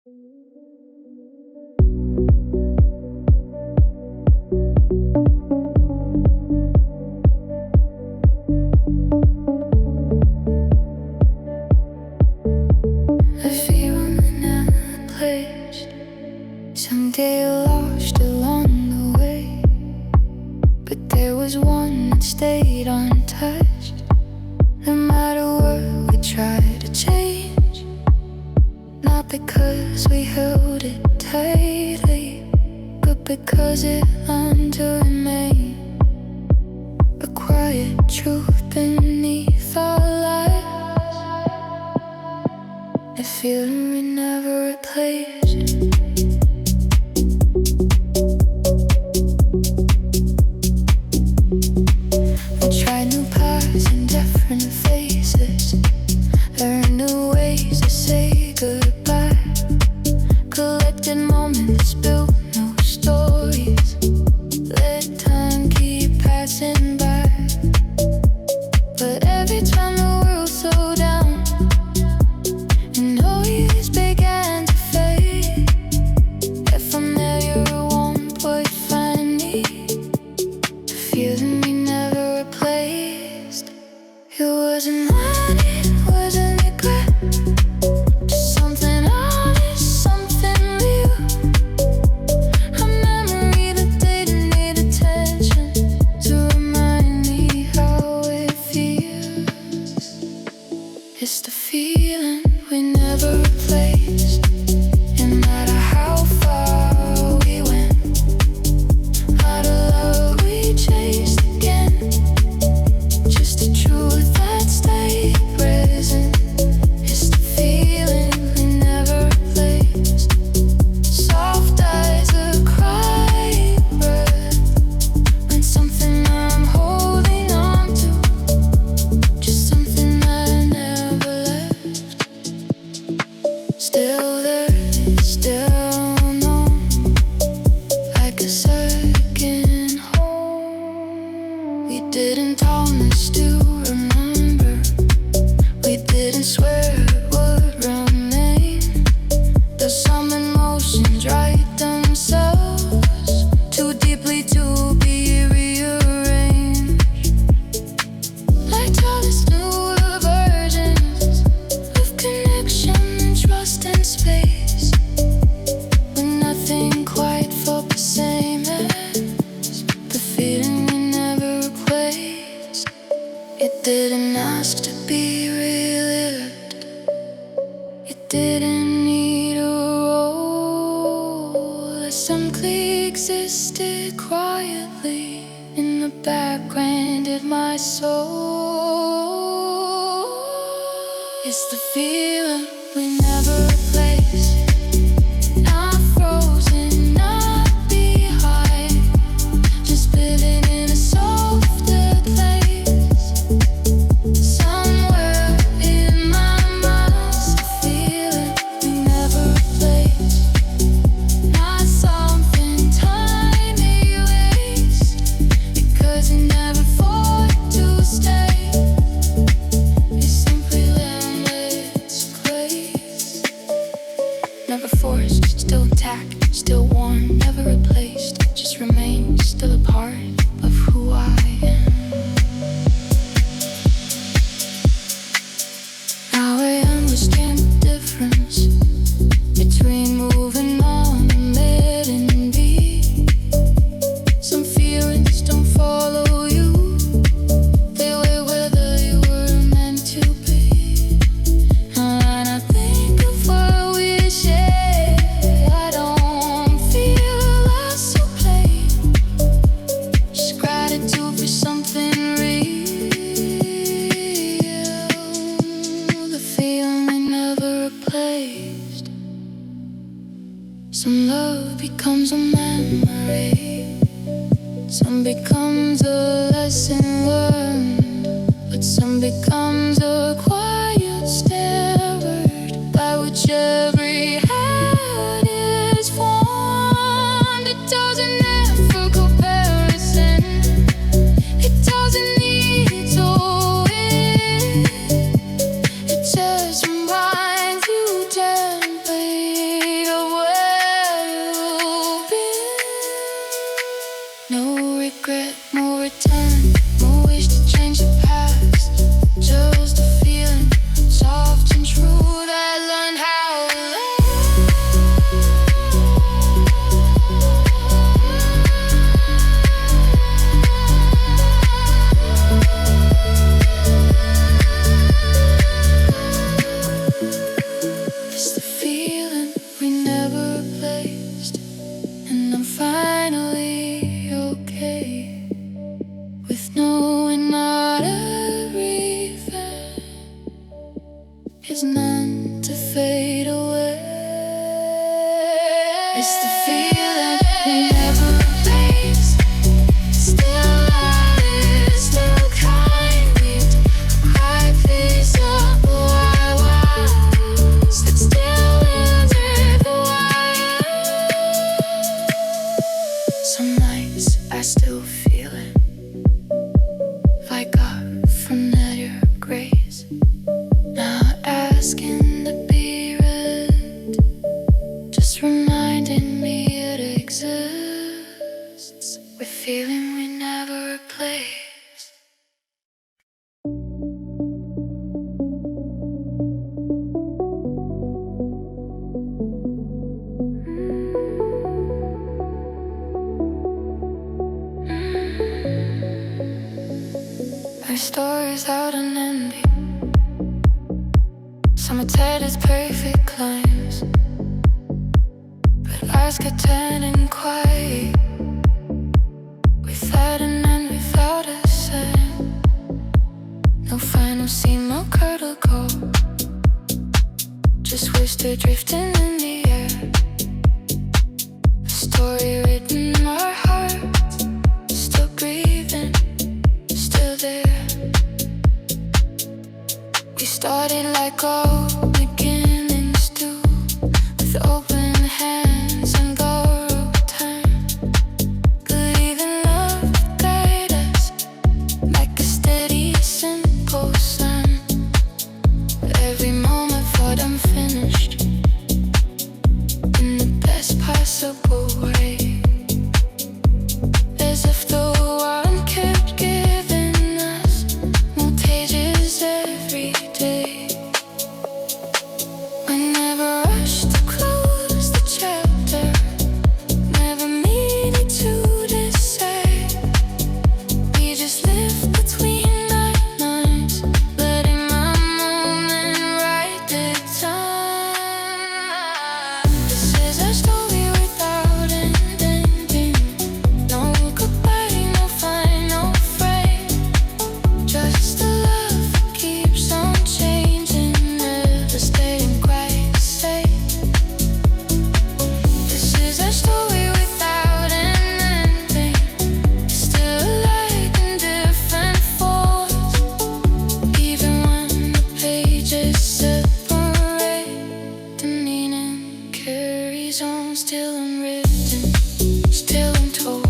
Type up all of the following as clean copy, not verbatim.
A feeling unpledged. Someday lost along the way, but there was one that stayed untouched. No matter what we tried to change, not because we held it tightly, but because it learned to remain a quiet truth beneath our lives. A feeling we never replaced. We tried new paths and different faces, learned new ways to say goodbye, collected moments, built new stories, let time keep passing by. But every time the world slowed down and noise began to fade, if I'm there you're a warm point find me, a feeling we never replaced. It wasn't money, it wasn't regret, just something honest, something real. A memory that didn't need attention to remind me how it feels. It's the feeling we never replaced. No matter how far we went, how the love we chased again, just the truth that stayed present. It's the feeling we never replaced. Soft eyes, a quiet breath, when something I'm holding on to, just something that I never left. Still there, still known, like a second home. We didn't promise to remember, we didn't swear it would remain. Though some emotions write themselves too deeply to be rearranged. Like tallest new versions of connection and trust and space, when nothing quite felt the same as the feeling we never replaced. It didn't ask to be relived, it didn't need a role. It simply existed quietly in the background of my soul. It's the feeling we never replace. Not frozen, not behind, just living in a softer place. Somewhere in my mind's the feeling we never replace. Not something time erased, because it never fought to stay. It's simply letting its place. Never forced, still intact, still warm, never replaced, just remains still a part of who I am. Now I understand the difference between moving on and letting be. Some feelings don't follow you, they were whether you were meant to be. And when I think of what we shared, I don't feel lost or played, just gratitude for something real. The feeling we never replaced. Some love becomes a memory, some becomes a lesson learned, but some becomes a quiet stared by which every hand is formed. It doesn't ask for comparison, it doesn't need to win, it just reminds you gently It's the feeling we never replace. Still alive, still kind. Ibiza, wild, sit still under the wire. Some nights I still feel it. Like God familiar grace. Now asking to be read, just reminding me it exists. We're feeling we never replace. Our story's out and ending. Some would say it's perfect climbs, but lives get turning quiet. We've had an end without a sign. No final scene, no curtain call. Just whisper drifting in the air. A story written in our hearts. Still grieving, still there. We started like old beginnings do, with open hands and borrowed time. Believing love would guide us like a steady, simple sun. Every moment thought unfinished in the best possible way. As if the one kept giving us more pages every day. We never rushed to close the chapter, never needed to decide. We just lived between our lines, letting my moment write the time. This is our story without an ending. No goodbye, no final frame. Just a love that keeps on changing, never staying quite the same. This is our story without an ending. Still alive in different forms. Even when the pages separate, the meaning carries on, still unwritten, still untold,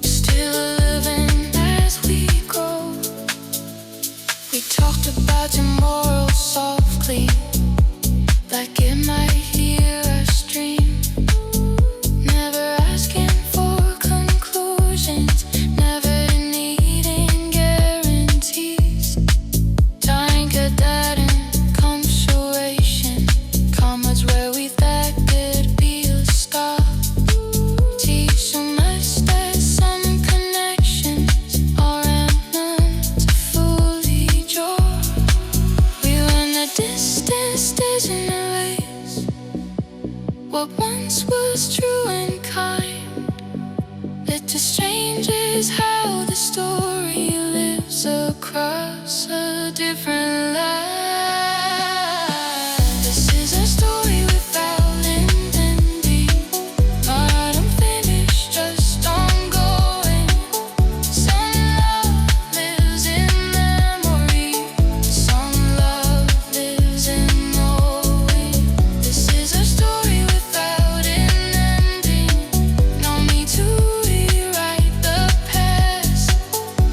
still living as we grow. We talked about tomorrow softly, like it might hear us dream. Never asking for conclusions, never needing guarantees. Tying good that in consolation, commas where we thought could be a start. Teach so much that some connections are meant to fully draw. We run the distance, doesn't erase what once was true and kind. It just changes how the story lives across a different life. This is a story without an ending, not unfinished, just ongoing. Some love lives in memory, some love lives in knowing. This is a story without an ending. No need to rewrite the past.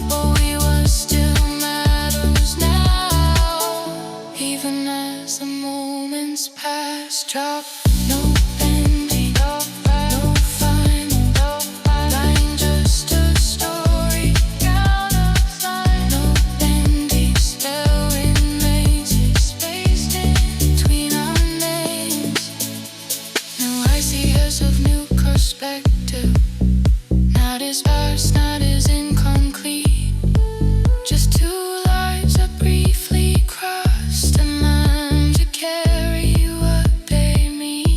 What we were still matters now. Even as the moments pass, drop no ending, no final line, just a story out of time. No endings, there remains space in between our names. Now I see years of new perspective, not as vast, not as incomplete. Just two lives that briefly crossed, and learned to carry what they mean.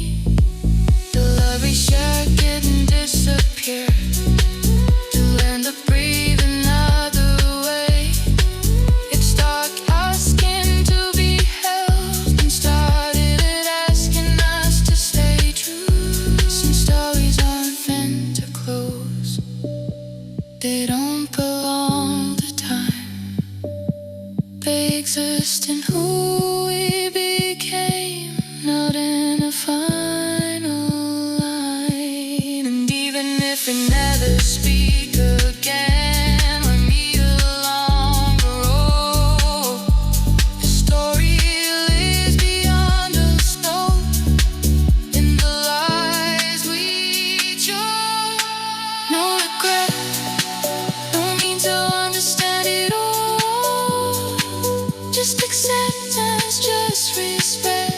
the final line. And even if we never speak again, we'll meet along the road. The story lives beyond the stone, in the lies we chose. No regret, no need to understand it all. Just acceptance, just respect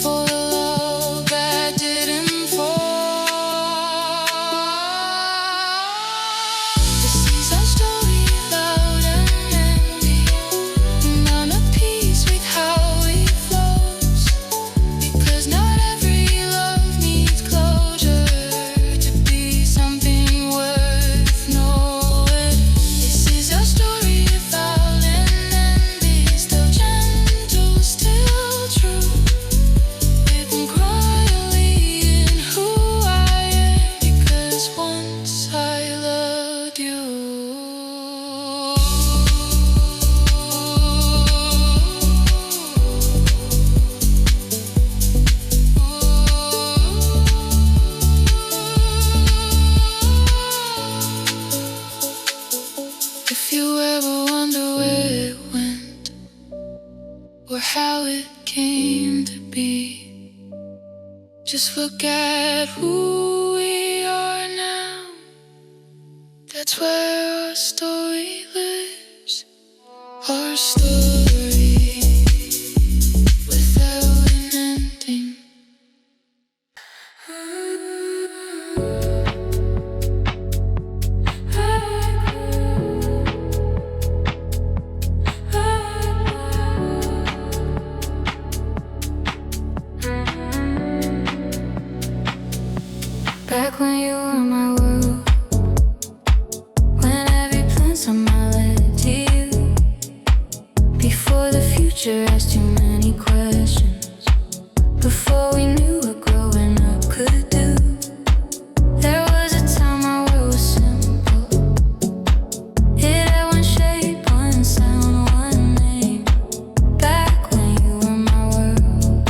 for the love that didn't fall. This is our story, loud and empty, and I'm at peace with how it flows. Because not every love needs closure to be something worth knowing. This is our story, loud and empty, still gentle, still true. Written quietly in who I am, because once I loved you. If you ever wonder where it went, or how it came to be, just look at who we are now. That's where our story lives. Our story without an ending. Back when you were my world, when every plan somehow led to you. Before the future asked too many questions, before we knew what growing up could do. There was a time our world was simple. It had one shape, one sound, one name. Back when you were my world,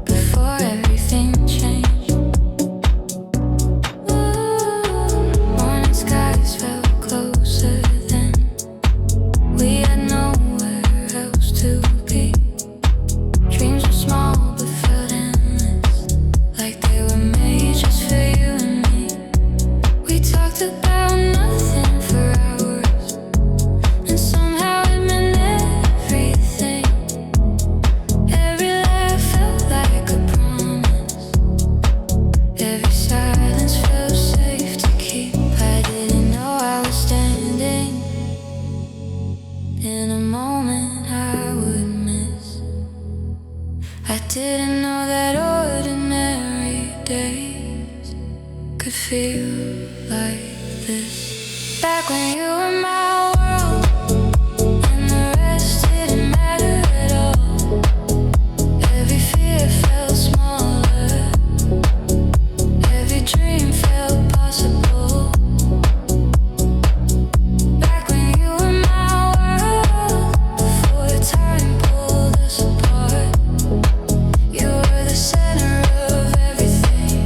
before everything changed. Morning skies felt closer then. We had nowhere else to be. Dreams were small but felt endless, like they were made just for you and me. We talked about nothing for hours, and somehow it meant everything. Every laugh felt like a promise. Every silence felt safe to keep. I didn't know I was standing in a moment I would miss. I didn't know that ordinary days could feel like this. Back when you were my world, and the rest didn't matter at all. Every fear felt smaller, every dream felt possible. Back when you were my world, before time pulled us apart. You were the center of everything,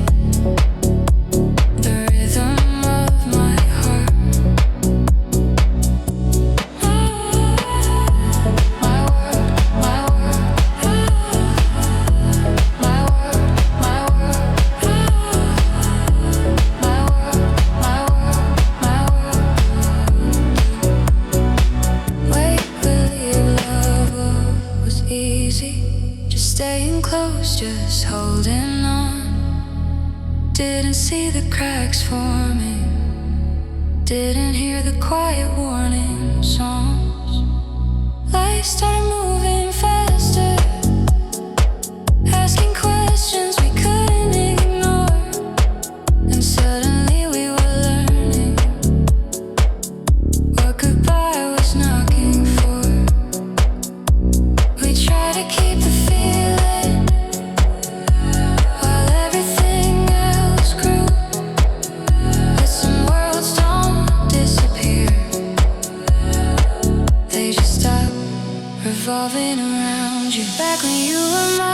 the rhythm of my heart. My world, my world, my world, my world, my world, my world. Wait, believe love was easy, just staying close, just holding on. Didn't see the cracks forming, didn't hear the quiet warning songs. Life started moving faster, asking questions we couldn't ignore. And suddenly we were learning what goodbye was knocking for. We tried to keep the feeling while everything else grew. But some worlds don't disappear, they just stop revolving around you. Back when you were my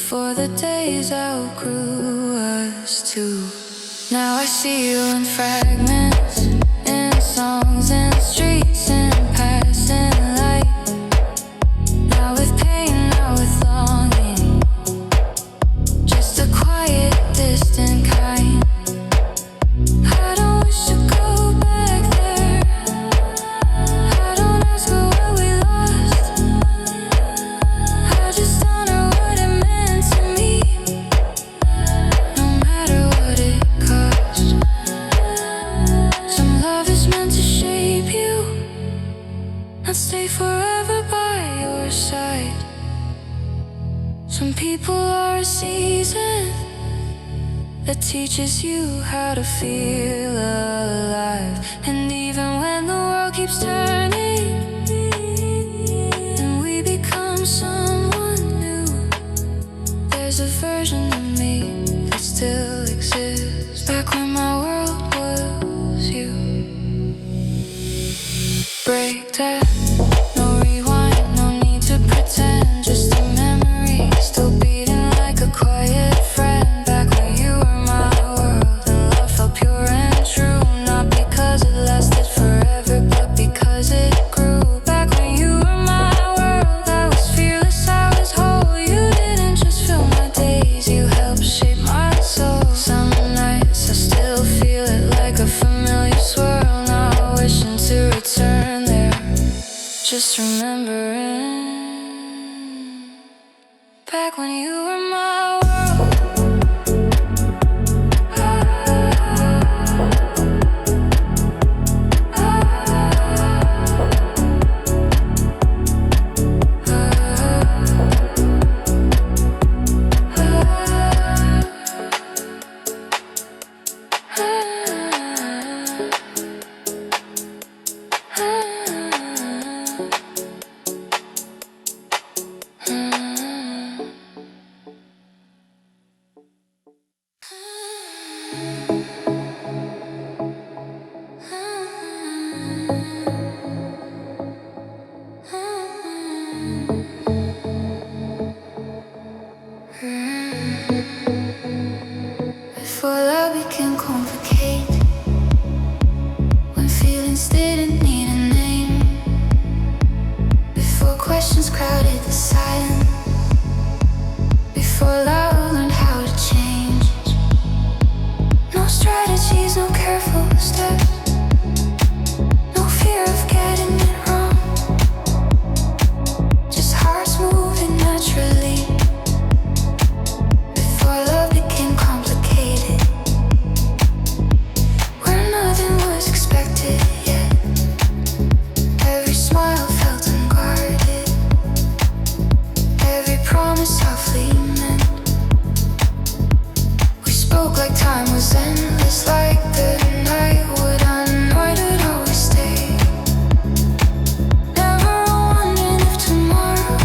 before the days outgrew us too. Now I see you in fragments, in songs, in streets, in passing light. Now with pain, now with longing, just a quiet, distant kind. I don't wish to go back there. I don't ask for what we lost. I just honor what it meant to me, no matter what it cost. Some love is meant to shape you and stay forever by your side. Some people are a season that teaches you how to feel alive. And even when the world keeps turning and we become someone new, there's a version of me that still exists back when my world was you. Break that, no rewind, no need to pretend, just a memory still beating like a quiet friend. Back when you were my world and love felt pure and true, not because it lasted forever, but because it grew. Back when you were my world, I was fearless, I was whole. You didn't just fill my days, you helped shape my soul. Some nights I still feel it like a familiar swirl, not wishing to return there, just remembering back when you were my world. Before love became complicated, when feelings didn't need a name, before questions crowded the silence, before love learned how to change. No strategies, no careful steps, no fear of getting it wrong, just hearts moving naturally. Before love became complicated, where nothing was expected yet, every smile felt unguarded, every promise softly meant. We spoke like time was endless, like the night would unwind, would always stay. Never wondering if tomorrow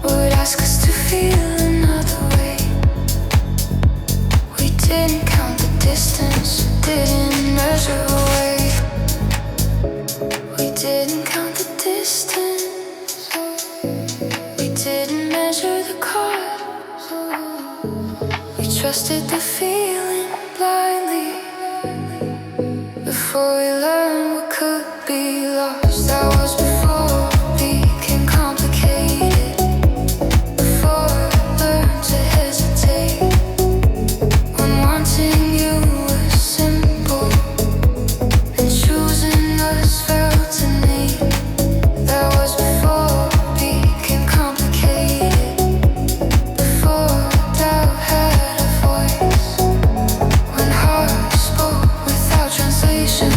would ask us to feel another way. We didn't count the distance, didn't measure away. We didn't count the distance, we didn't measure the cost. We trusted the feeling blindly before we learned what could be lost. That was before it became complicated, before I learned to hesitate, when wanting you was simple and choosing us felt innate. That was before it became complicated, before doubt had a voice, when hearts spoke without translation.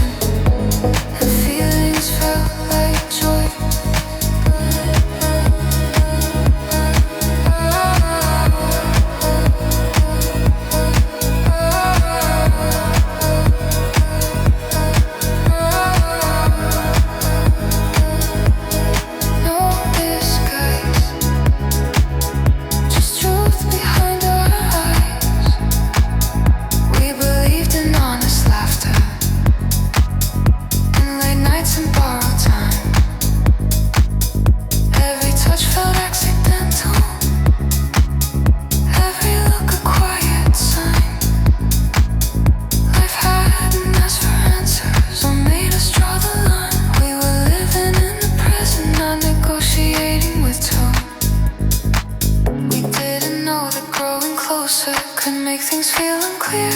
that could make things feel unclear.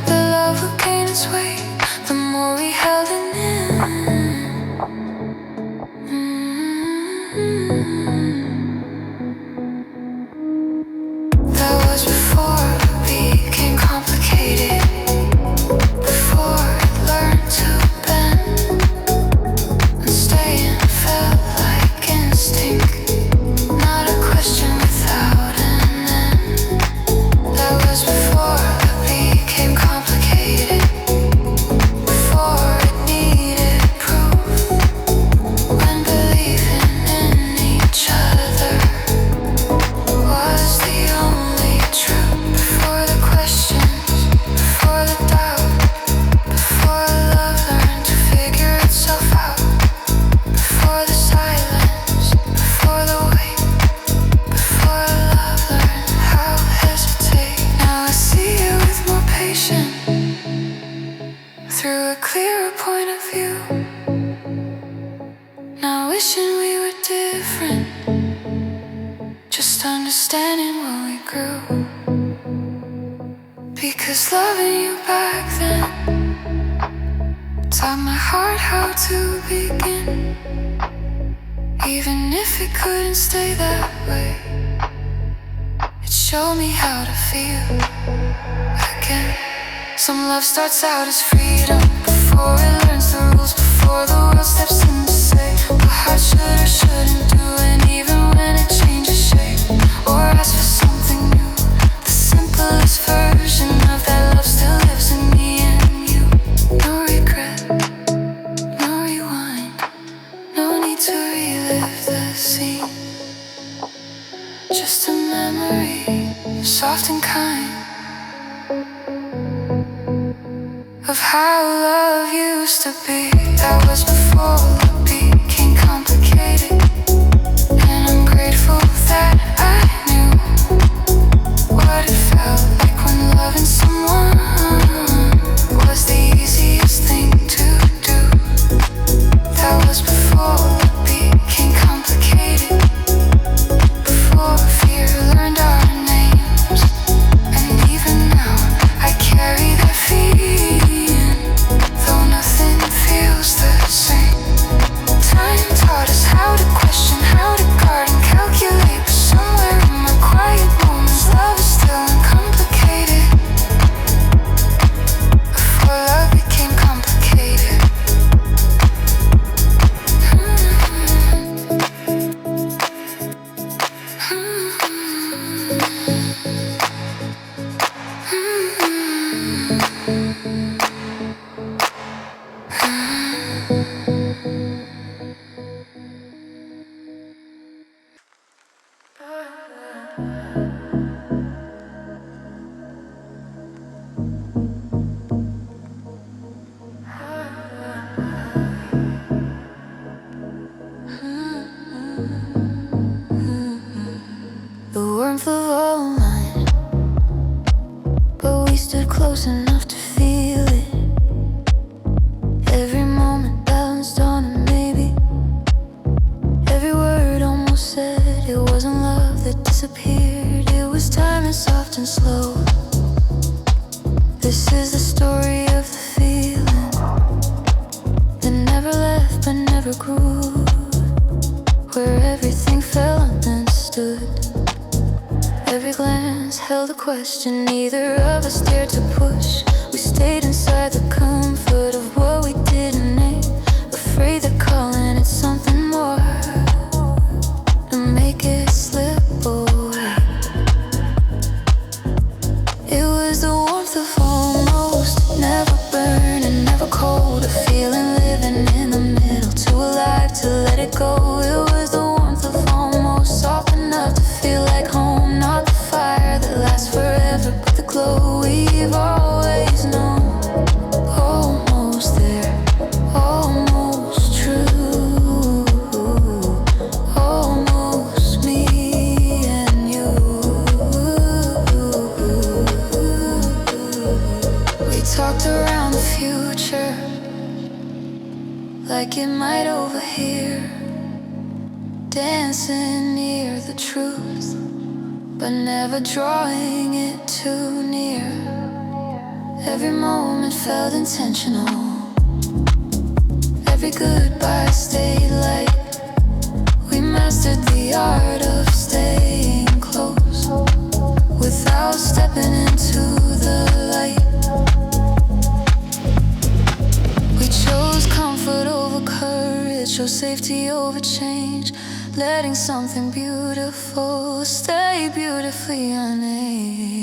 The love would gain its weight the more we held it in. That was before it became complicated, before it learned to bend, and staying felt like instinct, not a question without an end. That was before it became complicated, before it needed proof, when believing in each other was the only truth. Before the questions, before the doubt, before love learned to figure itself out, before the silence, before the wait, before love learned how to hesitate. Now I see it with more patience, through a clearer point of view. Now wishing we were different, just understanding when we grew. Because loving you back then taught my heart how to begin, even if it couldn't stay that way. It showed me how to feel again. Some love starts out as freedom, before it learns the rules, before the world steps in to say what heart should or shouldn't do. And even when it changes shape or asks for something new, the simplest version of that love still lives in me and you. No regret, no rewind, no need to relive the scene. Just a memory, soft and kind, of how love used to be. That was before it became complicated, and I'm grateful that I knew what it felt like when loving someone was the easiest thing to do. That was before it became complicated, before fear learned our names. And even now I carry that feeling, though nothing feels the same. Time taught us how to question, how to guard and calculate, but somewhere in my quiet moments love is still uncomplicated. Before love became complicated. The warmth of all mine, but we stood close enough to feel it. Every moment balanced on a maybe, every word almost said. It wasn't love that disappeared, it was time and soft and slow. This is the story of the feeling that never left but never grew, where everything felt understood. Every glance held a question, neither of us dared to push. We stayed inside the comfort of what we didn't name, afraid that calling it something more to make it slip away. It was the warmth of almost, never burning, never cold, a feeling living in the middle, too alive to let it go. It was the warmth of almost, soft enough to feel like home, not the fire that lasts forever, but the glow we've always known. Almost there, almost true, almost me and you. We talked around the future like it might overhear, dancing near the truth, but never drawing it too near. Every moment felt intentional. Every goodbye stayed light. We mastered the art of staying close without stepping into the light. We chose comfort over courage, chose safety over change, letting something beautiful stay beautifully unnamed.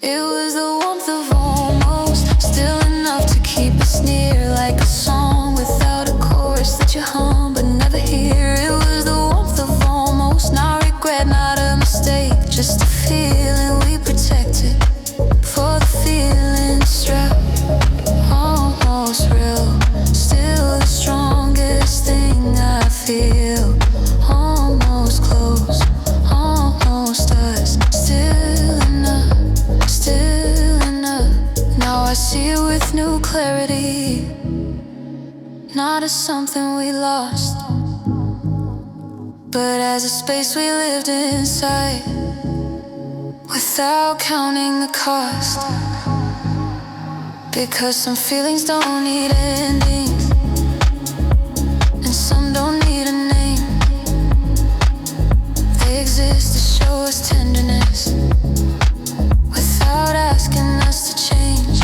It was the warmth of almost, still enough to keep us near, like a song without a chorus that you hum but never hear. It was the warmth of almost, not regret, not a mistake, just a feeling we protected. For the feeling strapped, almost real, still the strongest thing I feel. Almost close, almost us, still enough, still enough. Now I see it with new clarity, not as something we lost, but as a space we lived inside, without counting the cost. Because some feelings don't need endings, and some don't need a name. They exist to show us tenderness, without asking us to change.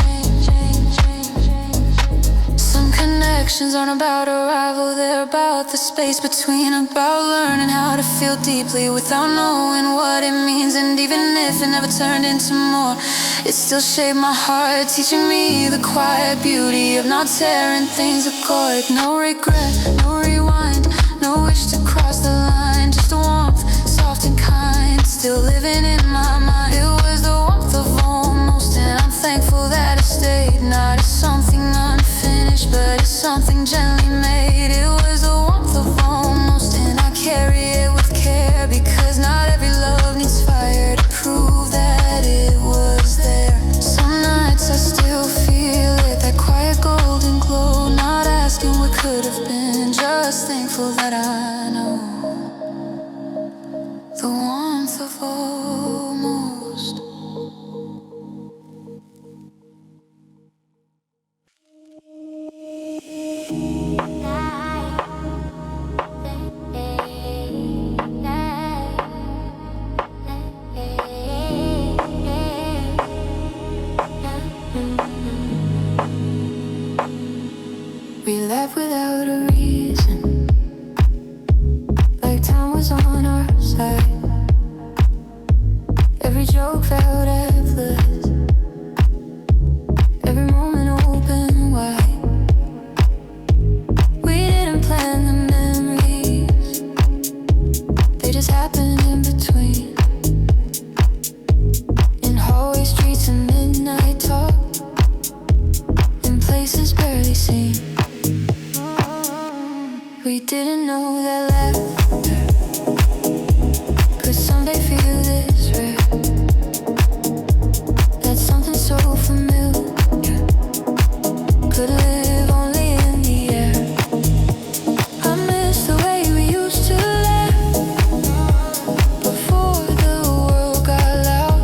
Some connections aren't about arrival, they're about the space between, about learning how to feel deeply without knowing what it means. And even if it never turned into more, it still shaped my heart, teaching me the quiet beauty of not tearing things apart. No regret, no rewind, no wish to cross the line, just a warmth, soft and kind, still living in my mind. It was the warmth of almost, and I'm thankful that it stayed, not as something unfinished, but as something gently made. It was the warmth of almost, and I carry it with care, because not every love needs fire to prove that it was there. Some nights I still feel it, that quiet golden glow, not asking what could have been, just thankful that I know the warmth of almost. We laughed without a reason, like time was on our side. Every joke felt effortless, every moment open wide. We didn't plan the memories, they just happened in between. In hallway streets and midnight talk, in places barely seen. We didn't know that laughter could someday feel this rare. That something so familiar could live only in the air. I miss the way we used to laugh before the world got loud.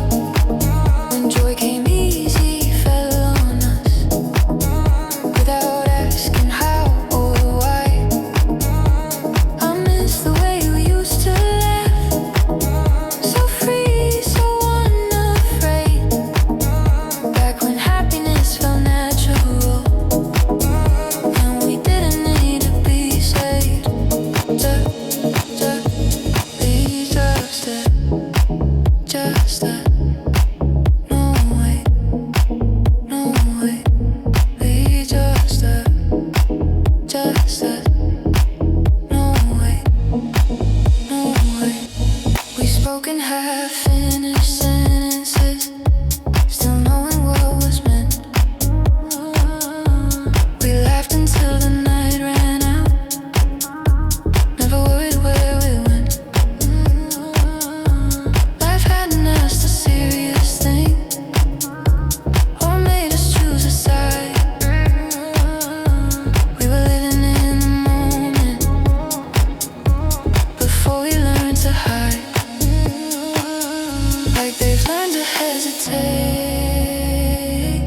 When joy came easy, fell on us without asking how or why. take.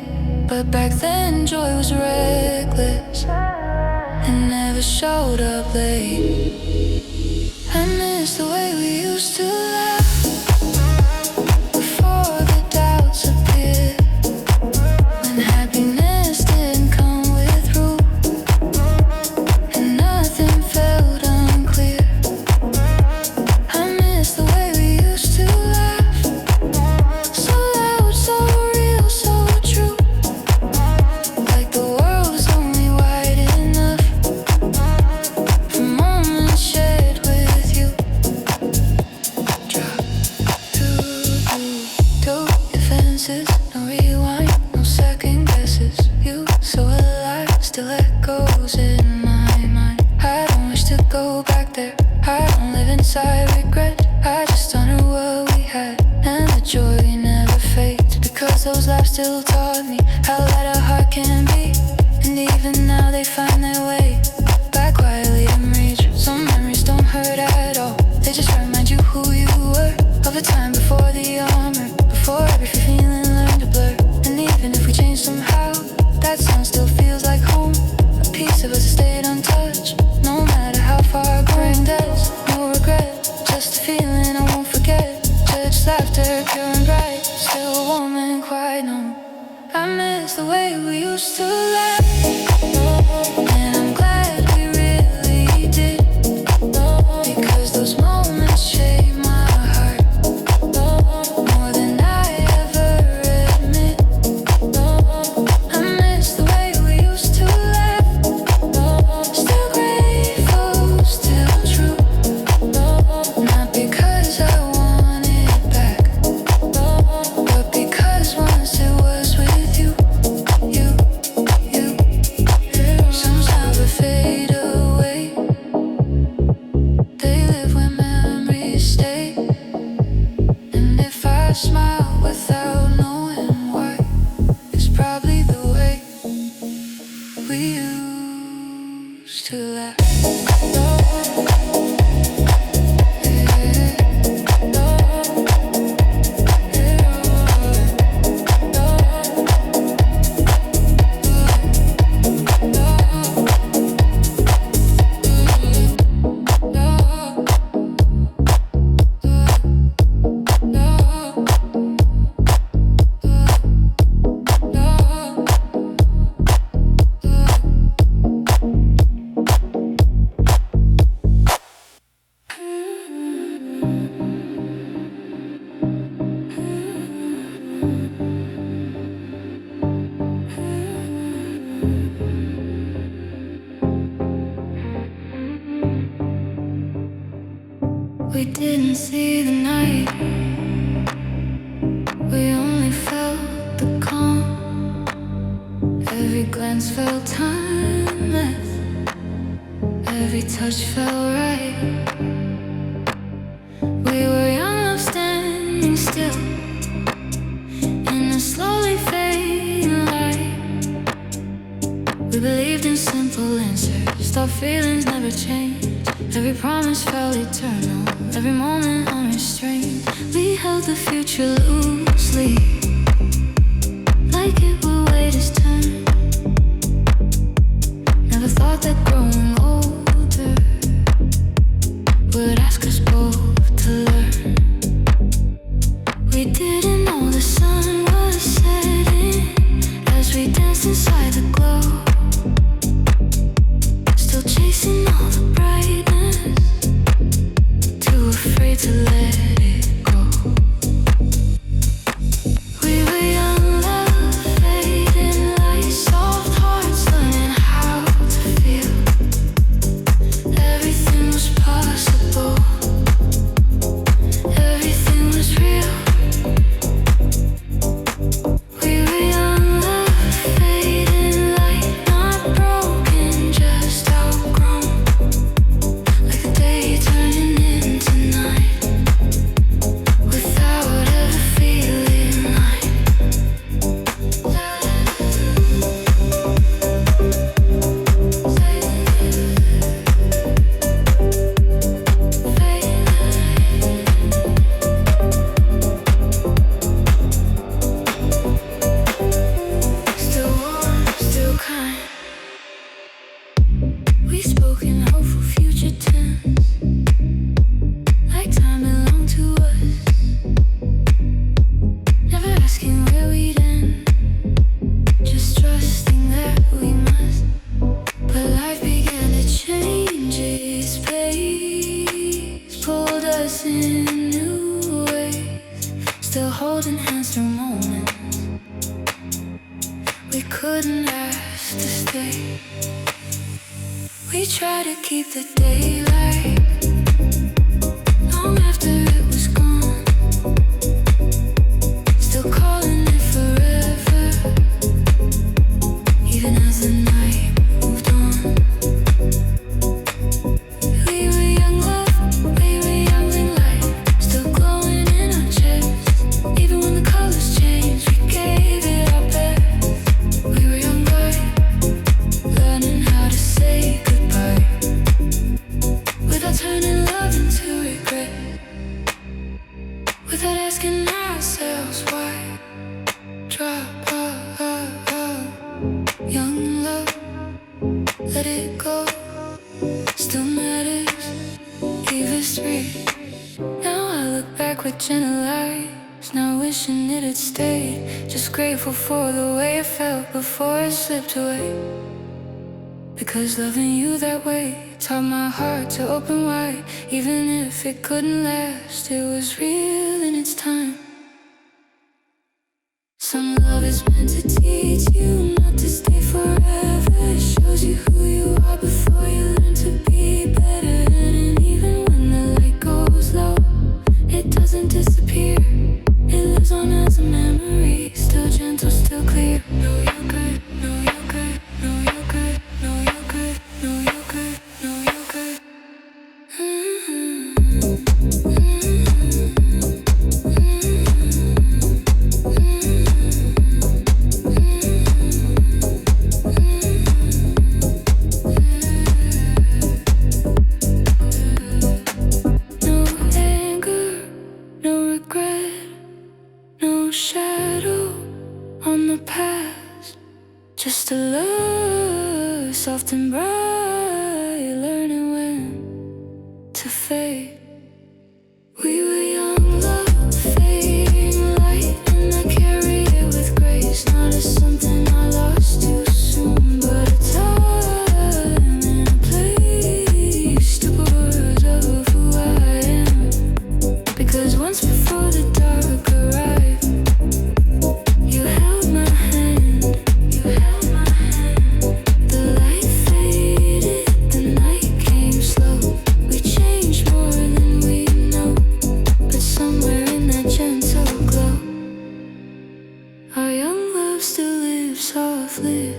But back then joy was reckless and never showed up late. I miss the way we used to laugh before the doubts appeared, when happiness didn't come with rules and nothing felt unclear. I miss the way we used to laugh, so loud, so real, so true, like the world was only wide enough for moments shared with you. Drop through your fences, no rewind, no second guesses. You so alive, still echoes in my mind. I don't wish to go back there, I don't live inside regret. I just honor what we had, and the joy never fades, because those laughs still taught me how light a heart can be. And even now they find their way back quietly in reach. Some memories don't hurt at all, they just remind you who you were, of a time before the armor, before every feeling learned to blur. And even if we change somehow, that sound still feels like home. A piece of us has stayed untouched, no matter how far going does. No regret, just a feeling I won't forget. Just laughter, pure and bright, still warm and quiet. No, I miss the way we used to laugh, and I'm glad we really did, because those moments shaped my heart more than I ever admit. I miss the way we used to laugh, still grateful, still true, not because I want it back, but because once it was with you. Some sounds will fade away, they live where memories stay. And if I smile without knowing why, it's probably the way we used to laugh. We didn't see the night, we only felt the calm. Every glance felt timeless, every touch felt right. We were young, love standing still in a slowly fading light. We believed in simple answers, our feelings never changed. Every promise felt eternal, every moment unrestrained. We held the future loosely, like it would wait its turn. Never thought that growing older would ask us both to learn. We didn't know the sun was setting as we danced inside the glow, still chasing all the brightness, too afraid to let it go. dance through moments we couldn't ask to stay. We tried to keep the daylight long after it was gone, still calling it forever, even as the night moved on. We were young love, we were young in life, still glowing in our chests. Even when the colors changed, we gave it our best. We were young blood, learning how to say goodbye without turning love into regret, without asking ourselves why. Drop young love, let it go, still matters, leave us free. Now I look back with gentle eyes, not wishing it had stayed, just grateful for the way it felt before it slipped away. Because loving you that way taught my heart to open wide. Even if it couldn't last, it was real in its time. Some love is meant to teach you not to stay forever. It shows you who you are before you learn to be better. And even when the light goes low, it doesn't disappear. It lives on as a memory, still gentle, still clear. No, you're good, no, you're good, no, you're good, no, you're good, no, you're good, no, you're good. No anger, no regret, no shadow on the past, just a love soft and bright, learning when to fade. We were young, love, fading light, and I carried it with grace, not as something I lost too soon, but a time and a place to words of who I am. Because once before the dark arrived, you held my hand, you held my hand. The light faded, the night came slow. We changed more than we know, but somewhere in that gentle glow, our young love still lives softly.